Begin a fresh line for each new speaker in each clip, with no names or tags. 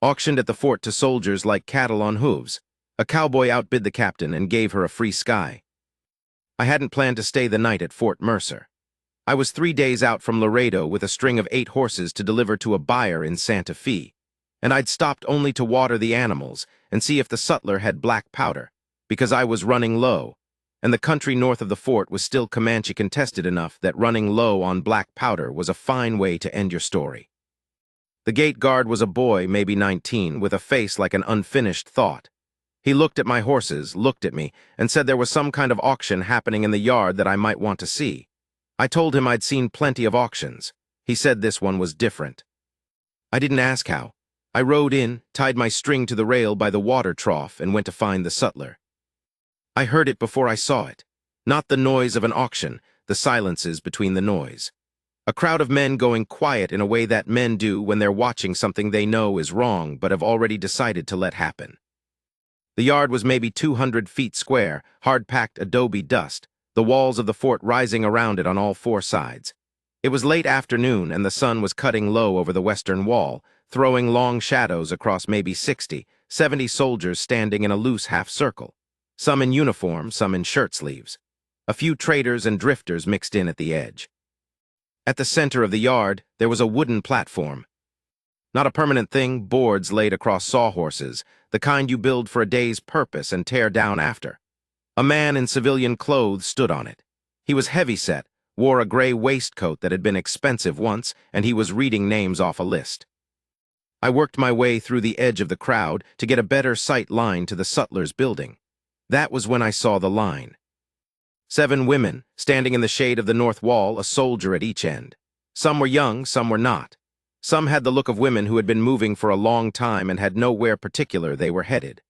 Auctioned at the fort to soldiers like cattle on hooves. A cowboy outbid the captain and gave her a free sky. I hadn't planned to stay the night at Fort Mercer. I was 3 days out from Laredo with a string of 8 horses to deliver to a buyer in Santa Fe, and I'd stopped only to water the animals and see if the sutler had black powder, because I was running low, and the country north of the fort was still Comanche contested enough that running low on black powder was a fine way to end your story. The gate guard was a boy, maybe 19, with a face like an unfinished thought. He looked at my horses, looked at me, and said there was some kind of auction happening in the yard that I might want to see. I told him I'd seen plenty of auctions. He said this one was different. I didn't ask how. I rode in, tied my string to the rail by the water trough, and went to find the sutler. I heard it before I saw it. Not the noise of an auction, the silences between the noise. A crowd of men going quiet in a way that men do when they're watching something they know is wrong but have already decided to let happen. The yard was maybe 200 feet square, hard-packed adobe dust, the walls of the fort rising around it on all 4 sides. It was late afternoon and the sun was cutting low over the western wall, throwing long shadows across maybe 60, 70 soldiers standing in a loose half-circle. Some in uniform, some in shirt sleeves. A few traders and drifters mixed in at the edge. At the center of the yard, there was a wooden platform. Not a permanent thing, boards laid across sawhorses, the kind you build for a day's purpose and tear down after. A man in civilian clothes stood on it. He was heavy-set, wore a gray waistcoat that had been expensive once, and he was reading names off a list. I worked my way through the edge of the crowd to get a better sight line to the sutler's building. That was when I saw the line. 7 women, standing in the shade of the north wall, a soldier at each end. Some were young, some were not. Some had the look of women who had been moving for a long time and had nowhere particular they were headed.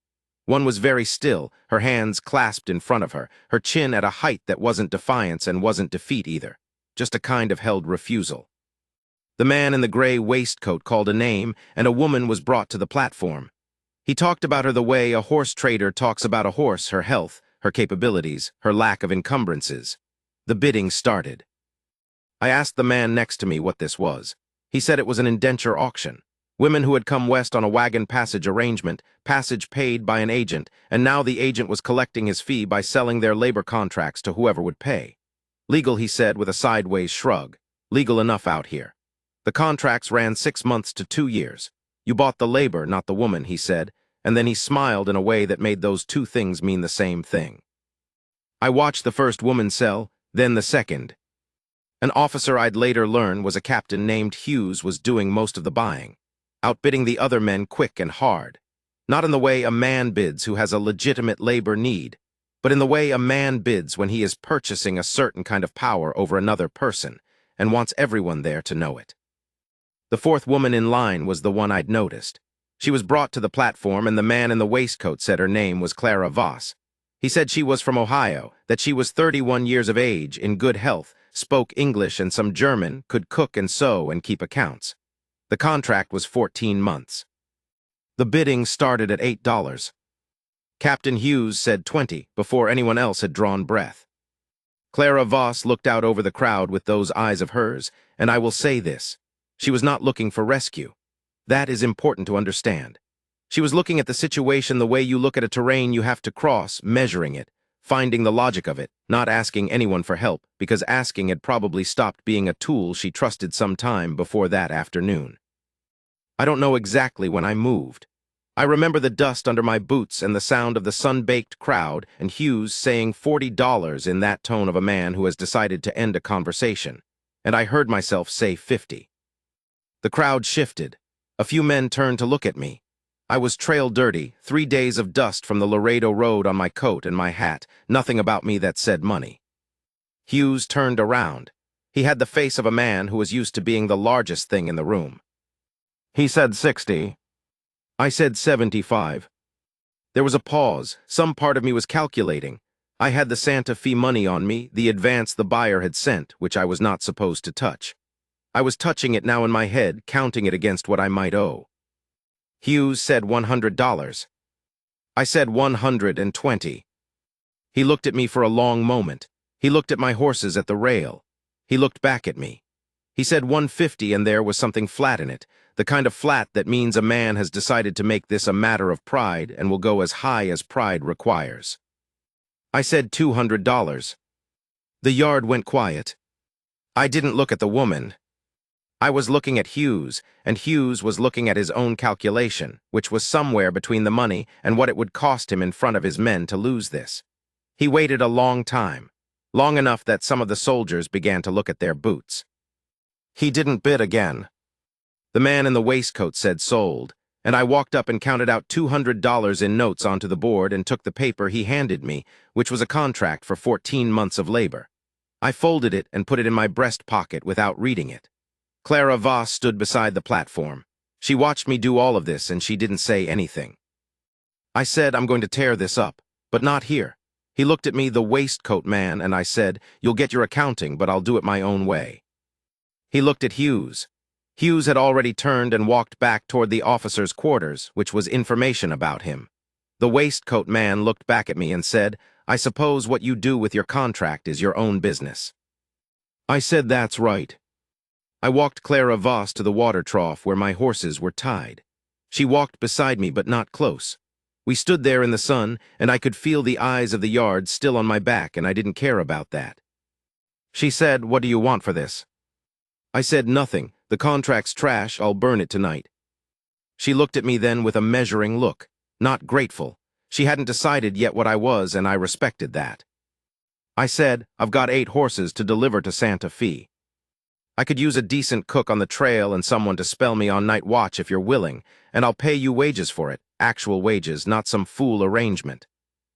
One was very still, her hands clasped in front of her, her chin at a height that wasn't defiance and wasn't defeat either, just a kind of held refusal. The man in the gray waistcoat called a name, and a woman was brought to the platform. He talked about her the way a horse trader talks about a horse, her health, her capabilities, her lack of encumbrances. The bidding started. I asked the man next to me what this was. He said it was an indenture auction. Women who had come west on a wagon passage arrangement, passage paid by an agent, and now the agent was collecting his fee by selling their labor contracts to whoever would pay. Legal, he said with a sideways shrug. Legal enough out here. The contracts ran 6 months to 2 years. You bought the labor, not the woman, he said, and then he smiled in a way that made those 2 things mean the same thing. I watched the first woman sell, then the second. An officer I'd later learn was a captain named Hooves was doing most of the buying, outbidding the other men quick and hard. Not in the way a man bids who has a legitimate labor need, but in the way a man bids when he is purchasing a certain kind of power over another person and wants everyone there to know it. The 4th woman in line was the one I'd noticed. She was brought to the platform, and the man in the waistcoat said her name was Clara Voss. He said she was from Ohio, that she was 31 years of age, in good health, spoke English and some German, could cook and sew and keep accounts. The contract was 14 months. The bidding started at $8. Captain Hughes said 20 before anyone else had drawn breath. Clara Voss looked out over the crowd with those eyes of hers, and I will say this. She was not looking for rescue. That is important to understand. She was looking at the situation the way you look at a terrain you have to cross, measuring it, finding the logic of it, not asking anyone for help, because asking had probably stopped being a tool she trusted some time before that afternoon. I don't know exactly when I moved. I remember the dust under my boots and the sound of the sun-baked crowd and Hughes saying $40 in that tone of a man who has decided to end a conversation, and I heard myself say 50. The crowd shifted. A few men turned to look at me. I was trail dirty, 3 days of dust from the Laredo road on my coat and my hat, nothing about me that said money. Hughes turned around. He had the face of a man who was used to being the largest thing in the room. He said 60. I said 75. There was a pause. Some part of me was calculating. I had the Santa Fe money on me, the advance the buyer had sent, which I was not supposed to touch. I was touching it now in my head, counting it against what I might owe. Hughes said $100. I said 120. He looked at me for a long moment. He looked at my horses at the rail. He looked back at me. He said 150, and there was something flat in it, The kind of flat that means a man has decided to make this a matter of pride and will go as high as pride requires. I said $200. The yard went quiet. I didn't look at the woman. I was looking at Hughes, and Hughes was looking at his own calculation, which was somewhere between the money and what it would cost him in front of his men to lose this. He waited a long time, long enough that some of the soldiers began to look at their boots. He didn't bid again. The man in the waistcoat said sold, and I walked up and counted out $200 in notes onto the board and took the paper he handed me, which was a contract for 14 months of labor. I folded it and put it in my breast pocket without reading it. Clara Voss stood beside the platform. She watched me do all of this, and she didn't say anything. I said, I'm going to tear this up, but not here. He looked at me, the waistcoat man, and I said, you'll get your accounting, but I'll do it my own way. He looked at Hughes. Hughes had already turned and walked back toward the officer's quarters, which was information about him. The waistcoat man looked back at me and said, I suppose what you do with your contract is your own business. I said, that's right. I walked Clara Voss to the water trough where my horses were tied. She walked beside me, but not close. We stood there in the sun, and I could feel the eyes of the yard still on my back, and I didn't care about that. She said, what do you want for this? I said, nothing. The contract's trash. I'll burn it tonight. She looked at me then with a measuring look, not grateful. She hadn't decided yet what I was, and I respected that. I said, I've got 8 horses to deliver to Santa Fe. I could use a decent cook on the trail and someone to spell me on night watch if you're willing, and I'll pay you wages for it, actual wages, not some fool arrangement.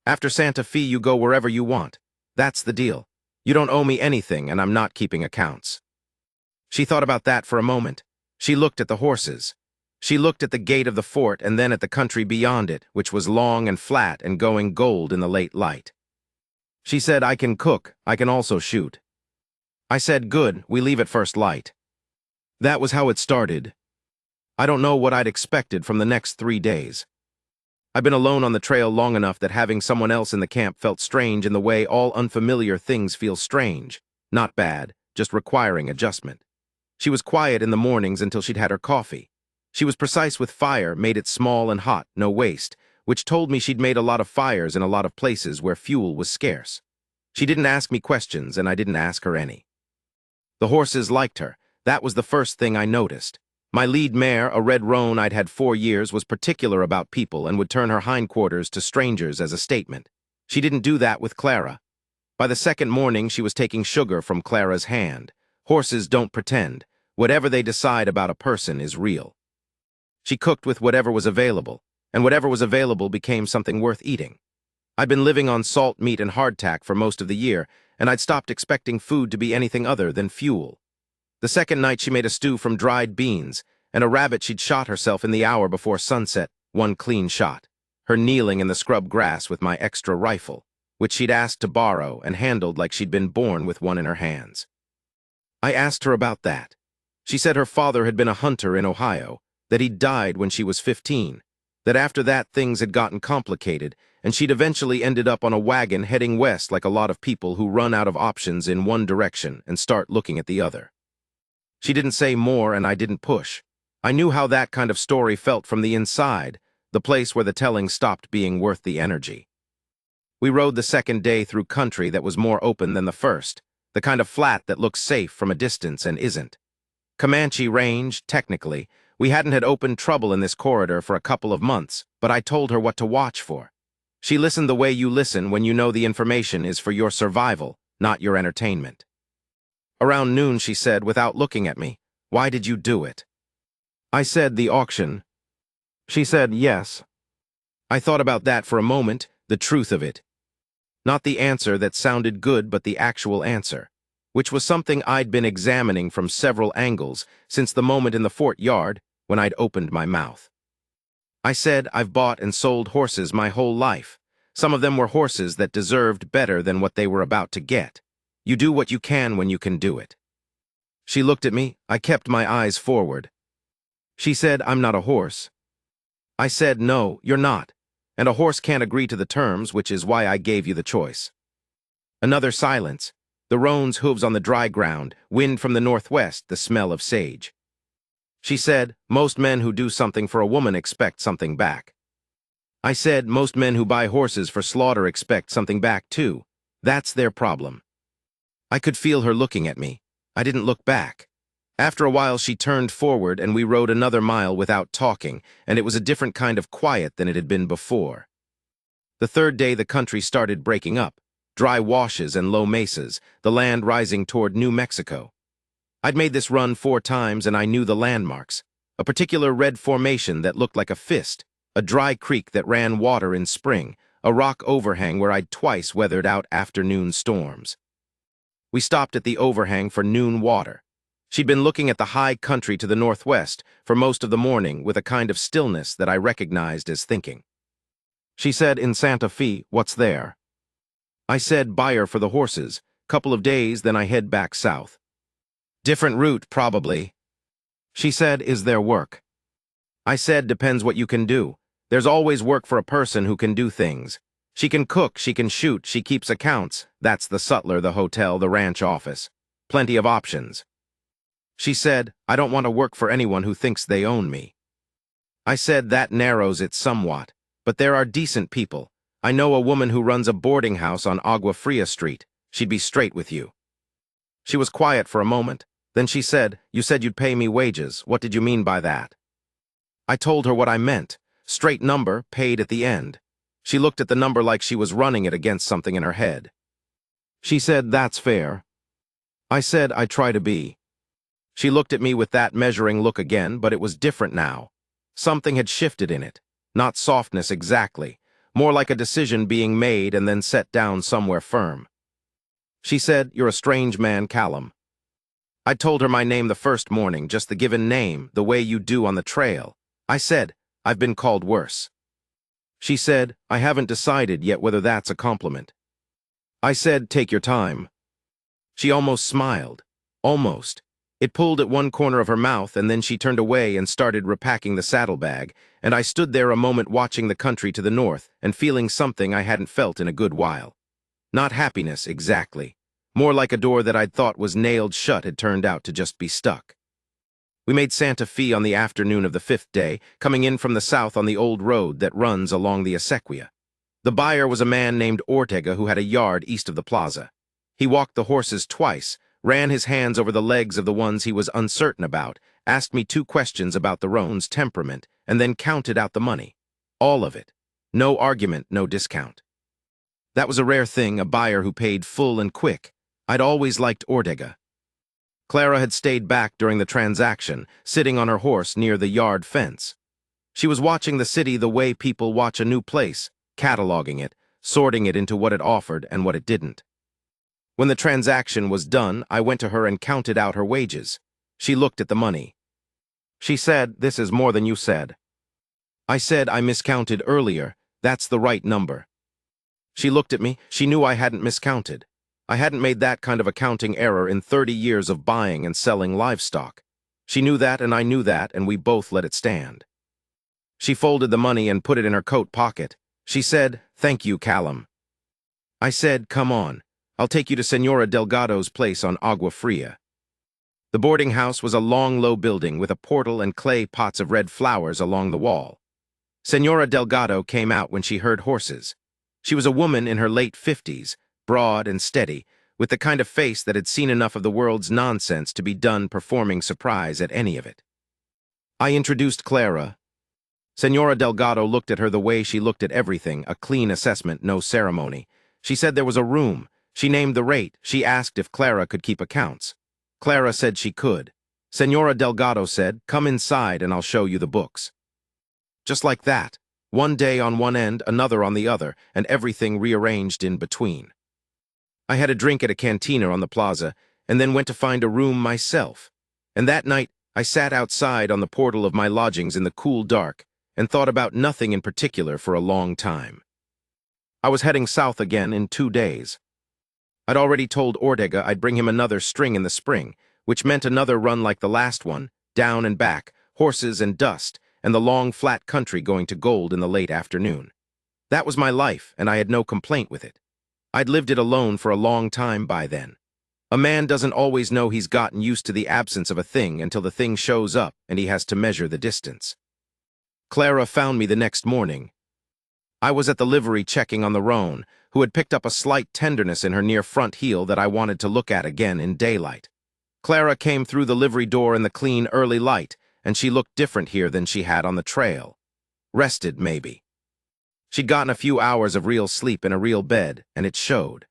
After Santa Fe, you go wherever you want. That's the deal. You don't owe me anything, and I'm not keeping accounts. She thought about that for a moment. She looked at the horses. She looked at the gate of the fort and then at the country beyond it, which was long and flat and going gold in the late light. She said, I can cook. I can also shoot. I said, good, we leave at first light. That was how it started. I don't know what I'd expected from the next 3 days. I've been alone on the trail long enough that having someone else in the camp felt strange in the way all unfamiliar things feel strange. Not bad, just requiring adjustment. She was quiet in the mornings until she'd had her coffee. She was precise with fire, made it small and hot, no waste, which told me she'd made a lot of fires in a lot of places where fuel was scarce. She didn't ask me questions, and I didn't ask her any. The horses liked her. That was the first thing I noticed. My lead mare, a red roan I'd had 4 years, was particular about people and would turn her hindquarters to strangers as a statement. She didn't do that with Clara. By the second morning, she was taking sugar from Clara's hand. Horses don't pretend. Whatever they decide about a person is real. She cooked with whatever was available, and whatever was available became something worth eating. I'd been living on salt meat and hardtack for most of the year, and I'd stopped expecting food to be anything other than fuel. The second night she made a stew from dried beans, and a rabbit she'd shot herself in the hour before sunset, one clean shot, her kneeling in the scrub grass with my extra rifle, which she'd asked to borrow and handled like she'd been born with one in her hands. I asked her about that. She said her father had been a hunter in Ohio, that he'd died when she was 15, that after that things had gotten complicated, and she'd eventually ended up on a wagon heading west like a lot of people who run out of options in one direction and start looking at the other. She didn't say more, and I didn't push. I knew how that kind of story felt from the inside, the place where the telling stopped being worth the energy. We rode the second day through country that was more open than the first, the kind of flat that looks safe from a distance and isn't. Comanche range, technically. We hadn't had open trouble in this corridor for a couple of months, but I told her what to watch for. She listened the way you listen when you know the information is for your survival, not your entertainment. Around noon, she said, without looking at me, "Why did you do it?" I said, "The auction." She said, "Yes." I thought about that for a moment, the truth of it. Not the answer that sounded good, but the actual answer, which was something I'd been examining from several angles since the moment in the fort yard when I'd opened my mouth. I said, I've bought and sold horses my whole life. Some of them were horses that deserved better than what they were about to get. You do what you can when you can do it. She looked at me. I kept my eyes forward. She said, I'm not a horse. I said, no, you're not. And a horse can't agree to the terms, which is why I gave you the choice. Another silence. The roan's hooves on the dry ground, wind from the northwest, the smell of sage. She said, most men who do something for a woman expect something back. I said, most men who buy horses for slaughter expect something back too. That's their problem. I could feel her looking at me. I didn't look back. After a while she turned forward and we rode another mile without talking, and it was a different kind of quiet than it had been before. The third day the country started breaking up. Dry washes and low mesas, the land rising toward New Mexico. I'd made this run 4 times and I knew the landmarks. A particular red formation that looked like a fist, a dry creek that ran water in spring, a rock overhang where I'd twice weathered out afternoon storms. We stopped at the overhang for noon water. She'd been looking at the high country to the northwest for most of the morning with a kind of stillness that I recognized as thinking. She said, in Santa Fe, what's there? I said, buyer for the horses. Couple of days, then I head back south. Different route, probably. She said, is there work? I said, depends what you can do. There's always work for a person who can do things. She can cook, she can shoot, she keeps accounts. That's the sutler, the hotel, the ranch office. Plenty of options. She said, I don't want to work for anyone who thinks they own me. I said, that narrows it somewhat. But there are decent people. I know a woman who runs a boarding house on Agua Fria Street. She'd be straight with you. She was quiet for a moment. Then she said, you said you'd pay me wages. What did you mean by that? I told her what I meant. Straight number, paid at the end. She looked at the number like she was running it against something in her head. She said, that's fair. I said, I try to be. She looked at me with that measuring look again, but it was different now. Something had shifted in it. Not softness exactly. More like a decision being made and then set down somewhere firm. She said, you're a strange man, Callum. I told her my name the first morning, just the given name, the way you do on the trail. I said, I've been called worse. She said, I haven't decided yet whether that's a compliment. I said, take your time. She almost smiled. Almost. It pulled at one corner of her mouth, and then she turned away and started repacking the saddlebag, and I stood there a moment watching the country to the north and feeling something I hadn't felt in a good while. Not happiness, exactly. More like a door that I'd thought was nailed shut had turned out to just be stuck. We made Santa Fe on the afternoon of the 5th day, coming in from the south on the old road that runs along the Acequia. The buyer was a man named Ortega who had a yard east of the plaza. He walked the horses twice, ran his hands over the legs of the ones he was uncertain about, asked me 2 questions about the roan's temperament, and then counted out the money. All of it. No argument, no discount. That was a rare thing, a buyer who paid full and quick. I'd always liked Ortega. Clara had stayed back during the transaction, sitting on her horse near the yard fence. She was watching the city the way people watch a new place, cataloging it, sorting it into what it offered and what it didn't. When the transaction was done, I went to her and counted out her wages. She looked at the money. She said, this is more than you said. I said, I miscounted earlier. That's the right number. She looked at me. She knew I hadn't miscounted. I hadn't made that kind of accounting error in 30 years of buying and selling livestock. She knew that and I knew that, and we both let it stand. She folded the money and put it in her coat pocket. She said, thank you, Callum. I said, come on. I'll take you to Senora Delgado's place on Agua Fria. The boarding house was a long, low building with a portal and clay pots of red flowers along the wall. Senora Delgado came out when she heard horses. She was a woman in her late 50s, broad and steady, with the kind of face that had seen enough of the world's nonsense to be done performing surprise at any of it. I introduced Clara. Senora Delgado looked at her the way she looked at everything, a clean assessment, no ceremony. She said there was a room. She named the rate. She asked if Clara could keep accounts. Clara said she could. Senora Delgado said, come inside and I'll show you the books. Just like that. One day on one end, another on the other, and everything rearranged in between. I had a drink at a cantina on the plaza, and then went to find a room myself. And that night, I sat outside on the portal of my lodgings in the cool dark, and thought about nothing in particular for a long time. I was heading south again in 2 days. I'd already told Ortega I'd bring him another string in the spring, which meant another run like the last one, down and back, horses and dust, and the long flat country going to gold in the late afternoon. That was my life, and I had no complaint with it. I'd lived it alone for a long time by then. A man doesn't always know he's gotten used to the absence of a thing until the thing shows up and he has to measure the distance. Clara found me the next morning. I was at the livery checking on the roan, who had picked up a slight tenderness in her near front heel that I wanted to look at again in daylight. Clara came through the livery door in the clean early light, and she looked different here than she had on the trail. Rested, maybe. She'd gotten a few hours of real sleep in a real bed, and it showed.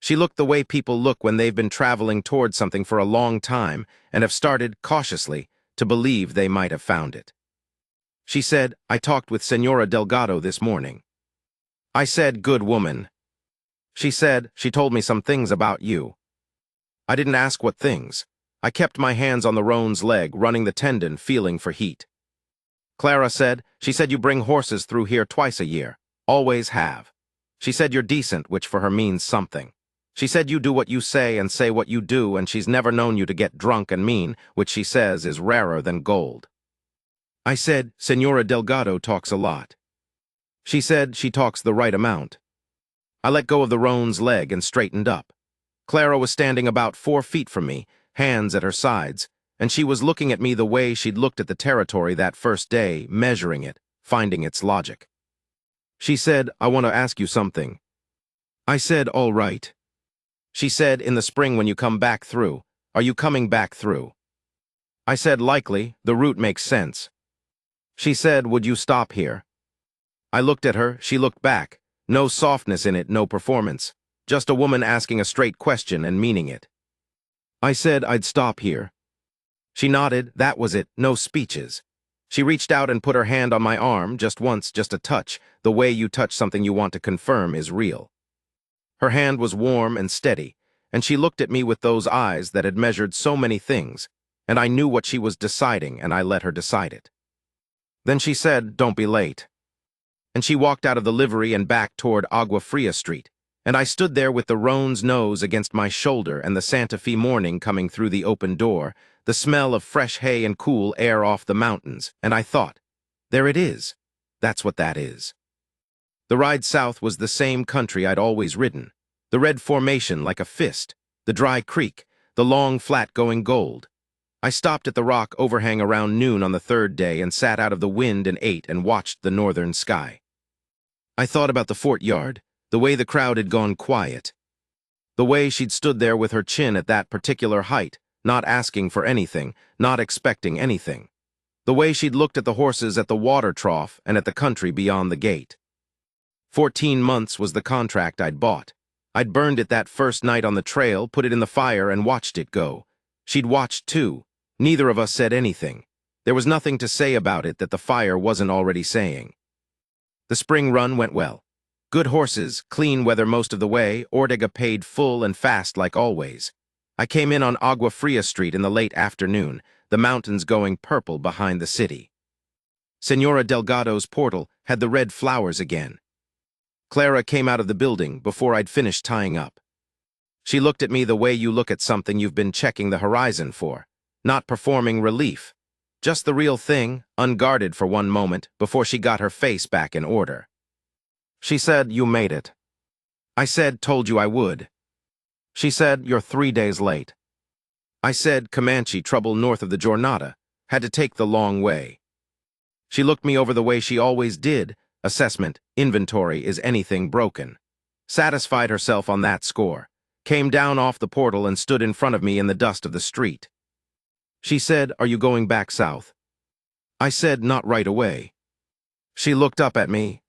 She looked the way people look when they've been traveling toward something for a long time and have started, cautiously, to believe they might have found it. She said, "I talked with Senora Delgado this morning." I said, "Good woman." She said, "She told me some things about you." I didn't ask what things. I kept my hands on the roan's leg, running the tendon, feeling for heat. Clara said, "She said you bring horses through here twice a year. Always have. She said you're decent, which for her means something. She said you do what you say and say what you do, and she's never known you to get drunk and mean, which she says is rarer than gold." I said, "Senora Delgado talks a lot." She said she talks the right amount. I let go of the roan's leg and straightened up. Clara was standing about 4 feet from me, hands at her sides, and she was looking at me the way she'd looked at the territory that first day, measuring it, finding its logic. She said, "I want to ask you something." I said, "All right." She said, "In the spring when you come back through, are you coming back through?" I said, "Likely, the route makes sense." She said, "Would you stop here?" I looked at her, she looked back. No softness in it, no performance. Just a woman asking a straight question and meaning it. I said I'd stop here. She nodded, that was it, no speeches. She reached out and put her hand on my arm, just once, just a touch. The way you touch something you want to confirm is real. Her hand was warm and steady, and she looked at me with those eyes that had measured so many things, and I knew what she was deciding, and I let her decide it. Then she said, "Don't be late." And she walked out of the livery and back toward Agua Fria Street, and I stood there with the roan's nose against my shoulder and the Santa Fe morning coming through the open door, the smell of fresh hay and cool air off the mountains, and I thought, there it is. That's what that is. The ride south was the same country I'd always ridden, the red formation like a fist, the dry creek, the long flat going gold. I stopped at the rock overhang around noon on the third day and sat out of the wind and ate and watched the northern sky. I thought about the fort yard, the way the crowd had gone quiet, the way she'd stood there with her chin at that particular height, not asking for anything, not expecting anything, the way she'd looked at the horses at the water trough and at the country beyond the gate. 14 months was the contract I'd bought. I'd burned it that first night on the trail, put it in the fire, and watched it go. She'd watched too. Neither of us said anything. There was nothing to say about it that the fire wasn't already saying. The spring run went well. Good horses, clean weather most of the way, Ortega paid full and fast like always. I came in on Agua Fria Street in the late afternoon, the mountains going purple behind the city. Senora Delgado's portal had the red flowers again. Clara came out of the building before I'd finished tying up. She looked at me the way you look at something you've been checking the horizon for, not performing relief, just the real thing, unguarded for one moment before she got her face back in order. She said, "You made it." I said, "Told you I would." She said, "You're 3 days late." I said, "Comanche trouble north of the Jornada. Had to take the long way." She looked me over the way she always did, assessment, inventory, is anything broken. Satisfied herself on that score. Came down off the portal and stood in front of me in the dust of the street. She said, "Are you going back south?" I said, "Not right away." She looked up at me.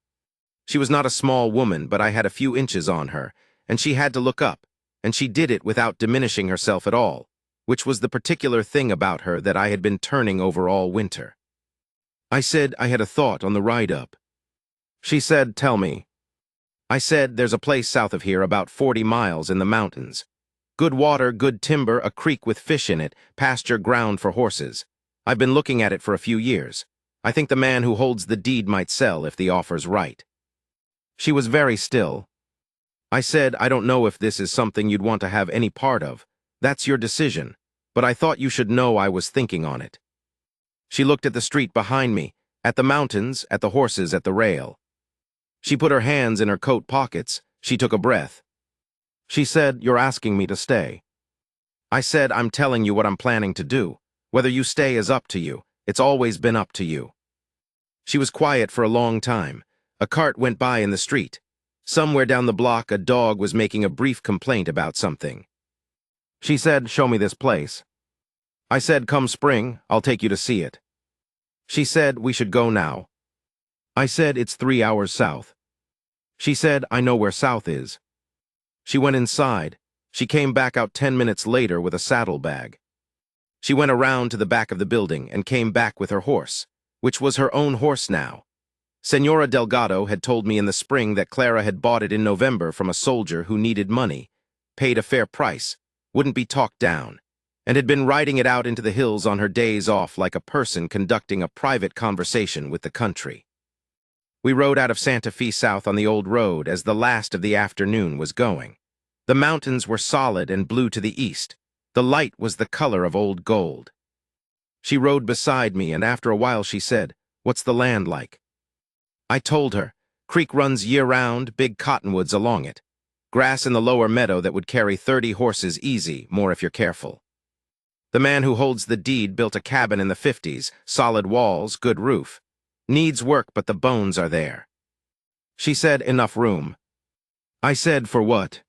She was not a small woman, but I had a few inches on her, and she had to look up, and she did it without diminishing herself at all, which was the particular thing about her that I had been turning over all winter. I said I had a thought on the ride up. She said, "Tell me." I said, "There's a place south of here about 40 miles in the mountains. Good water, good timber, a creek with fish in it, pasture ground for horses. I've been looking at it for a few years. I think the man who holds the deed might sell if the offer's right." She was very still. I said, "I don't know if this is something you'd want to have any part of. That's your decision, but I thought you should know I was thinking on it." She looked at the street behind me, at the mountains, at the horses at the rail. She put her hands in her coat pockets. She took a breath. She said, "You're asking me to stay." I said, I'm telling you what I'm planning to do. Whether you stay is up to you. It's always been up to you. She was quiet for a long time. A cart went by in the street. Somewhere down the block, a dog was making a brief complaint about something. She said, show me this place. I said, come spring, I'll take you to see it. She said, we should go now. I said, it's 3 hours south. She said, I know where south is. She went inside. She came back out 10 minutes later with a saddlebag. She went around to the back of the building and came back with her horse, which was her own horse now. Senora Delgado had told me in the spring that Clara had bought it in November from a soldier who needed money, paid a fair price, wouldn't be talked down, and had been riding it out into the hills on her days off like a person conducting a private conversation with the country. We rode out of Santa Fe south on the old road as the last of the afternoon was going. The mountains were solid and blue to the east. The light was the color of old gold. She rode beside me, and after a while she said, what's the land like? I told her, creek runs year-round, big cottonwoods along it. Grass in the lower meadow that would carry 30 horses easy, more if you're careful. The man who holds the deed built a cabin in the 50s, solid walls, good roof. Needs work, but the bones are there. She said, enough room. I said, for what?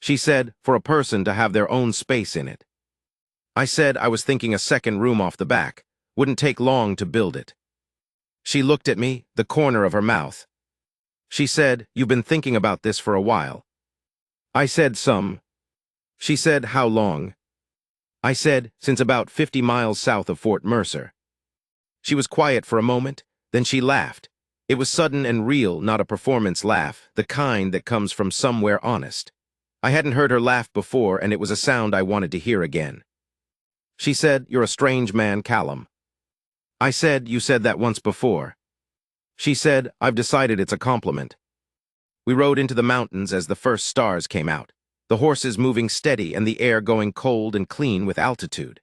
She said, for a person to have their own space in it. I said I was thinking a second room off the back. Wouldn't take long to build it. She looked at me, the corner of her mouth. She said, you've been thinking about this for a while. I said, some. She said, how long? I said, since about 50 miles south of Fort Mercer. She was quiet for a moment, then she laughed. It was sudden and real, not a performance laugh, the kind that comes from somewhere honest. I hadn't heard her laugh before, and it was a sound I wanted to hear again. She said, you're a strange man, Callum. I said, you said that once before. She said, I've decided it's a compliment. We rode into the mountains as the first stars came out, the horses moving steady and the air going cold and clean with altitude.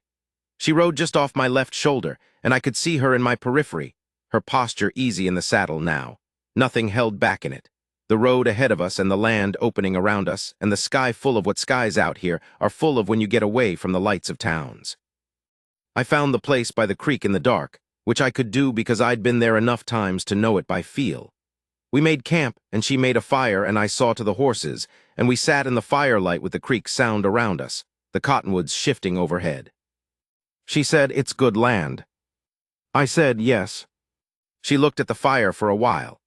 She rode just off my left shoulder, and I could see her in my periphery, her posture easy in the saddle now, nothing held back in it. The road ahead of us and the land opening around us, and the sky full of what skies out here are full of when you get away from the lights of towns. I found the place by the creek in the dark, which I could do because I'd been there enough times to know it by feel. We made camp, and she made a fire, and I saw to the horses, and we sat in the firelight with the creek sound around us, the cottonwoods shifting overhead. She said, it's good land. I said, yes. She looked at the fire for a while.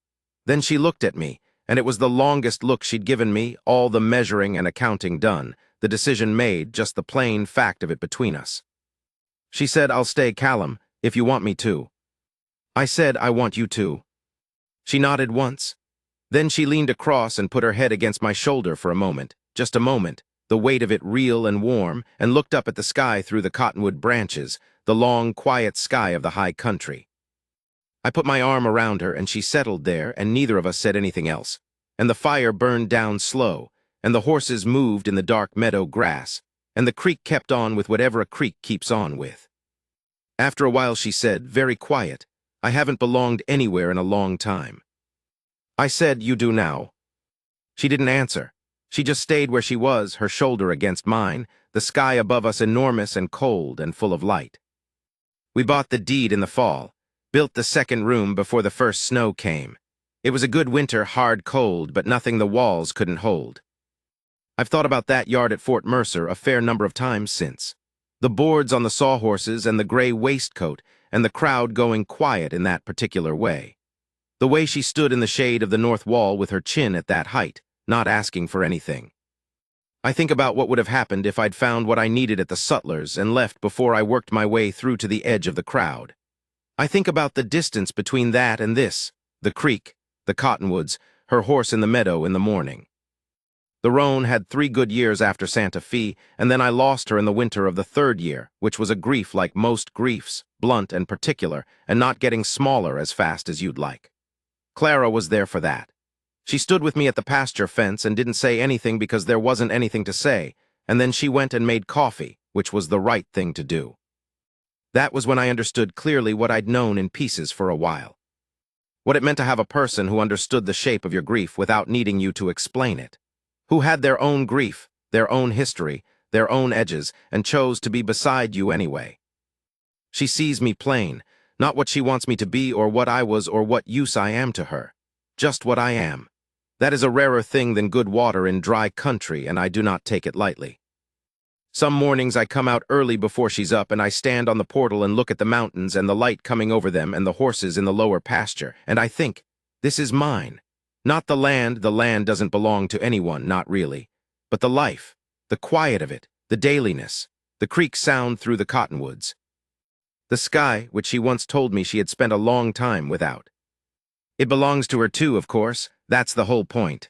Then she looked at me, and it was the longest look she'd given me, all the measuring and accounting done, the decision made, just the plain fact of it between us. She said, I'll stay, Callum, if you want me to. I said, I want you to. She nodded once. Then she leaned across and put her head against my shoulder for a moment, just a moment, the weight of it real and warm, and looked up at the sky through the cottonwood branches, the long, quiet sky of the high country. I put my arm around her, and she settled there, and neither of us said anything else, and the fire burned down slow, and the horses moved in the dark meadow grass, and the creek kept on with whatever a creek keeps on with. After a while she said, very quiet, I haven't belonged anywhere in a long time. I said, you do now. She didn't answer. She just stayed where she was, her shoulder against mine, the sky above us enormous and cold and full of light. We bought the deed in the fall, built the second room before the first snow came. It was a good winter, hard cold, but nothing the walls couldn't hold. I've thought about that yard at Fort Mercer a fair number of times since. The boards on the sawhorses and the gray waistcoat, and the crowd going quiet in that particular way. The way she stood in the shade of the north wall with her chin at that height, not asking for anything. I think about what would have happened if I'd found what I needed at the Sutlers and left before I worked my way through to the edge of the crowd. I think about the distance between that and this, the creek, the cottonwoods, her horse in the meadow in the morning. The roan had 3 good years after Santa Fe, and then I lost her in the winter of the 3rd year, which was a grief like most griefs, blunt and particular, and not getting smaller as fast as you'd like. Clara was there for that. She stood with me at the pasture fence and didn't say anything because there wasn't anything to say, and then she went and made coffee, which was the right thing to do. That was when I understood clearly what I'd known in pieces for a while. What it meant to have a person who understood the shape of your grief without needing you to explain it. Who had their own grief, their own history, their own edges, and chose to be beside you anyway. She sees me plain, not what she wants me to be or what I was or what use I am to her. Just what I am. That is a rarer thing than good water in dry country, and I do not take it lightly. Some mornings I come out early before she's up, and I stand on the portal and look at the mountains and the light coming over them and the horses in the lower pasture, and I think, this is mine. Not the land doesn't belong to anyone, not really. But the life, the quiet of it, the dailiness, the creek sound through the cottonwoods. The sky, which she once told me she had spent a long time without. It belongs to her too, of course, that's the whole point.